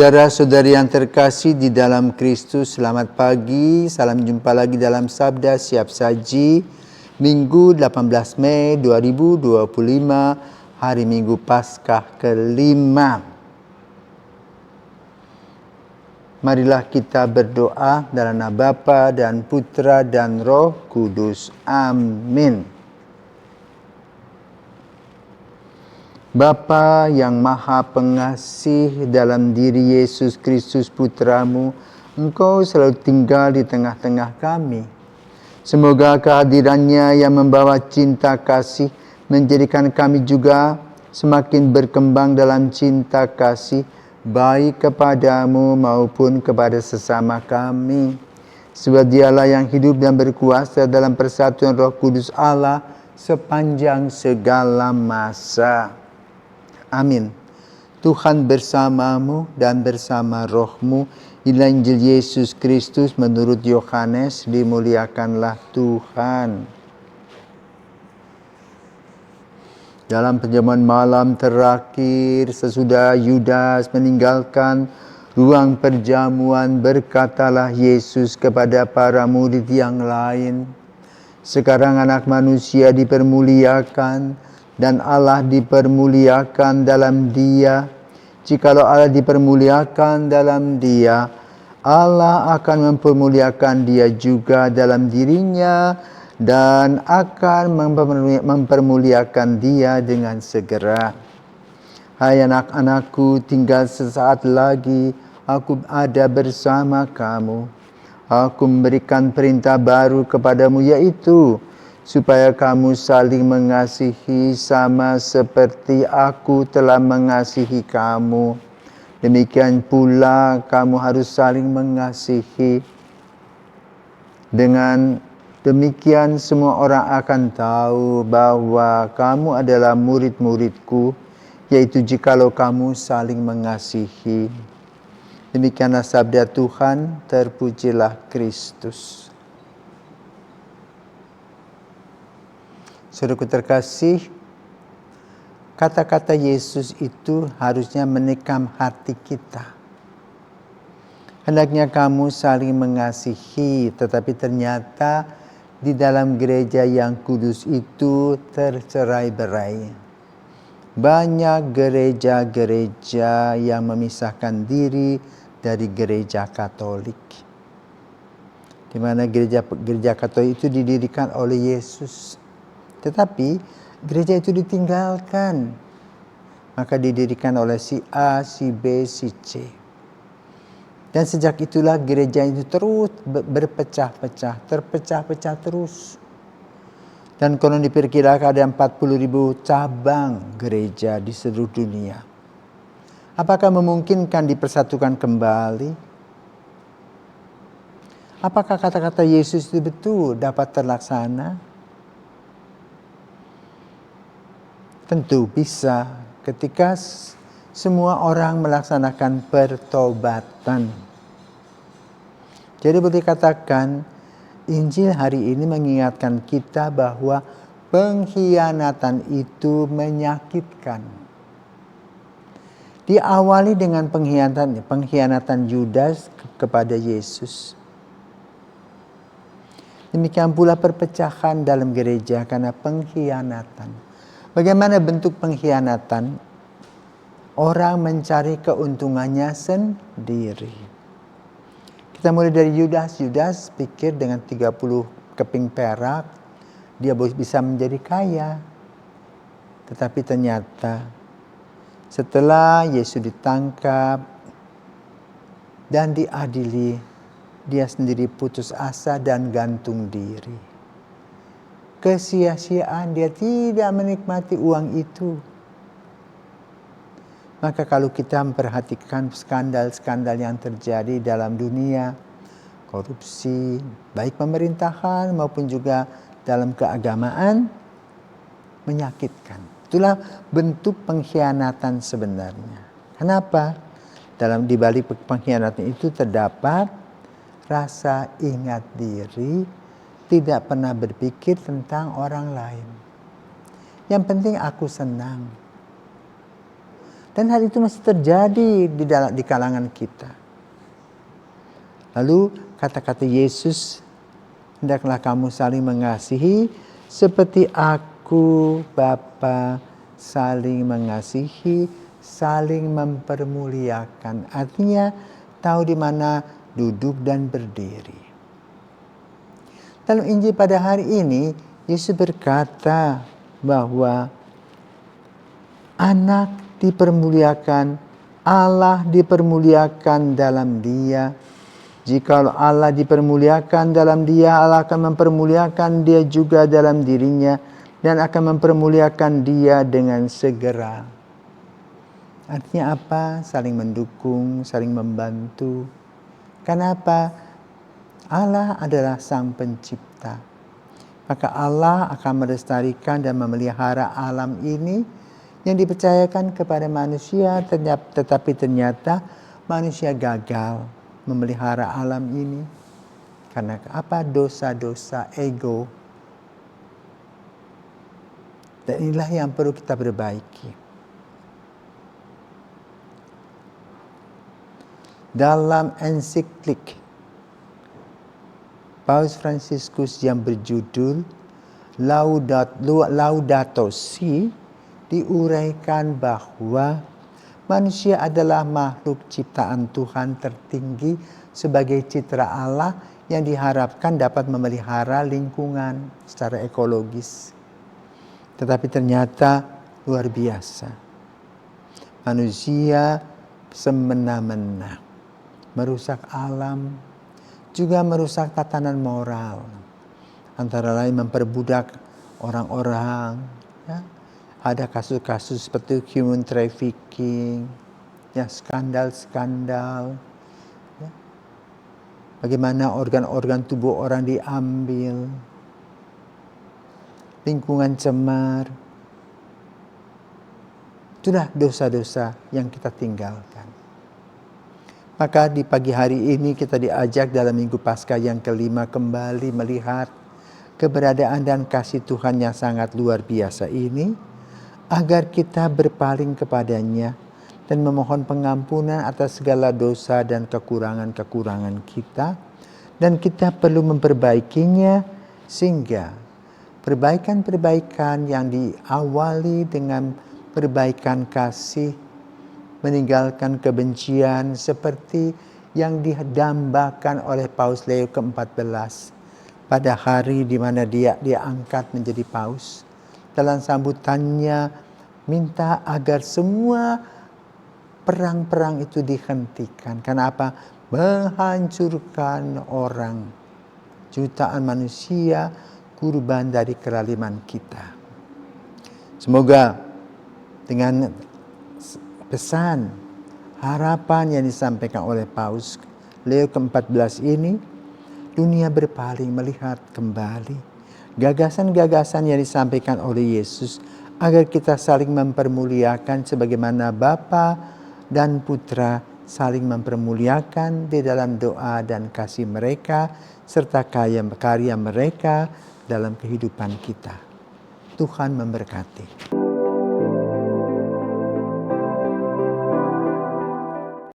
Saudara-saudari yang terkasih di dalam Kristus, selamat pagi. Salam jumpa lagi dalam Sabda Siap Saji, Minggu 18 Mei 2025, hari Minggu Paskah kelima. Marilah kita berdoa dalam nama Bapa dan Putra dan Roh Kudus. Amin. Bapa yang Maha Pengasih, dalam diri Yesus Kristus Putramu, Engkau selalu tinggal di tengah-tengah kami. Semoga kehadirannya yang membawa cinta kasih menjadikan kami juga semakin berkembang dalam cinta kasih, baik kepadamu maupun kepada sesama kami. Sebab Dialah yang hidup dan berkuasa dalam persatuan Roh Kudus Allah sepanjang segala masa. Amin. Tuhan bersamamu dan bersama rohmu. Inilah Injil Yesus Kristus menurut Yohanes. Dimuliakanlah Tuhan. Dalam perjamuan malam terakhir, sesudah Yudas meninggalkan ruang perjamuan, berkatalah Yesus kepada para murid yang lain, "Sekarang Anak Manusia dipermuliakan, dan Allah dipermuliakan dalam Dia. Jikalau Allah dipermuliakan dalam Dia, Allah akan mempermuliakan Dia juga dalam dirinya, dan akan mempermuliakan Dia dengan segera. Hai anak-anakku, tinggal sesaat lagi Aku ada bersama kamu. Aku memberikan perintah baru kepadamu, yaitu supaya kamu saling mengasihi sama seperti Aku telah mengasihi kamu. Demikian pula kamu harus saling mengasihi. Dengan demikian semua orang akan tahu bahwa kamu adalah murid-muridku, yaitu jikalau kamu saling mengasihi." Demikianlah sabda Tuhan, terpujilah Kristus. Saudaraku terkasih, kata-kata Yesus itu harusnya menikam hati kita. Hendaknya kamu saling mengasihi, tetapi ternyata di dalam gereja yang kudus itu tercerai-berai. Banyak gereja-gereja yang memisahkan diri dari gereja Katolik. Di mana gereja Katolik itu didirikan oleh Yesus. Tetapi gereja itu ditinggalkan. Maka didirikan oleh si A, si B, si C. Dan sejak itulah gereja itu terus berpecah-pecah, terpecah-pecah terus. Dan konon diperkirakan ada 40.000 cabang gereja di seluruh dunia. Apakah memungkinkan dipersatukan kembali? Apakah kata-kata Yesus itu betul dapat terlaksana? Tentu bisa ketika semua orang melaksanakan pertobatan. Jadi boleh dikatakan Injil hari ini mengingatkan kita bahwa pengkhianatan itu menyakitkan. Diawali dengan pengkhianatan Yudas kepada Yesus. Demikian pula perpecahan dalam gereja karena pengkhianatan. Bagaimana bentuk pengkhianatan? Orang mencari keuntungannya sendiri. Kita mulai dari Yudas. Yudas pikir dengan 30 keping perak dia bisa menjadi kaya. Tetapi ternyata setelah Yesus ditangkap dan diadili, dia sendiri putus asa dan gantung diri. Kesia-siaan, dia tidak menikmati uang itu. Maka kalau kita memperhatikan skandal-skandal yang terjadi dalam dunia, korupsi, baik pemerintahan maupun juga dalam keagamaan, menyakitkan. Itulah bentuk pengkhianatan sebenarnya. Kenapa? Di balik pengkhianatan itu terdapat rasa ingat diri, tidak pernah berpikir tentang orang lain. Yang penting aku senang. Dan hal itu masih terjadi di kalangan kita. Lalu kata-kata Yesus, hendaklah kamu saling mengasihi seperti aku Bapa saling mengasihi, saling mempermuliakan. Artinya tahu di mana duduk dan berdiri. Dalam Injil pada hari ini, Yesus berkata bahwa anak dipermuliakan, Allah dipermuliakan dalam Dia. Jika Allah dipermuliakan dalam Dia, Allah akan mempermuliakan Dia juga dalam dirinya dan akan mempermuliakan Dia dengan segera. Artinya apa? Saling mendukung, saling membantu. Kenapa? Allah adalah Sang Pencipta. Maka Allah akan melestarikan dan memelihara alam ini yang dipercayakan kepada manusia, tetapi ternyata manusia gagal memelihara alam ini. Karena apa? Dosa-dosa ego. Dan inilah yang perlu kita perbaiki. Dalam ensiklik Paus Fransiskus yang berjudul Laudato Si, diuraikan bahwa manusia adalah makhluk ciptaan Tuhan tertinggi sebagai citra Allah yang diharapkan dapat memelihara lingkungan secara ekologis. Tetapi ternyata luar biasa. Manusia semena-mena merusak alam, juga merusak tatanan moral. Antara lain memperbudak orang-orang, ya. Ada kasus-kasus seperti human trafficking, ya, skandal-skandal, ya. Bagaimana organ-organ tubuh orang diambil, lingkungan cemar. Itulah dosa-dosa yang kita tinggalkan. Maka di pagi hari ini kita diajak dalam Minggu Paskah yang kelima kembali melihat keberadaan dan kasih Tuhan yang sangat luar biasa ini, agar kita berpaling kepadanya dan memohon pengampunan atas segala dosa dan kekurangan-kekurangan kita. Dan kita perlu memperbaikinya sehingga perbaikan-perbaikan yang diawali dengan perbaikan kasih, meninggalkan kebencian seperti yang didambakan oleh Paus Leo ke-14 pada hari di mana dia angkat menjadi paus. Dalam sambutannya minta agar semua perang-perang itu dihentikan. Karena apa? Menghancurkan orang. Jutaan manusia kurban dari kezaliman kita. Semoga dengan pesan, harapan yang disampaikan oleh Paus Leo ke-14 ini, dunia berpaling melihat kembali gagasan-gagasan yang disampaikan oleh Yesus agar kita saling mempermuliakan sebagaimana Bapa dan Putra saling mempermuliakan di dalam doa dan kasih mereka serta karya mereka dalam kehidupan kita. Tuhan memberkati.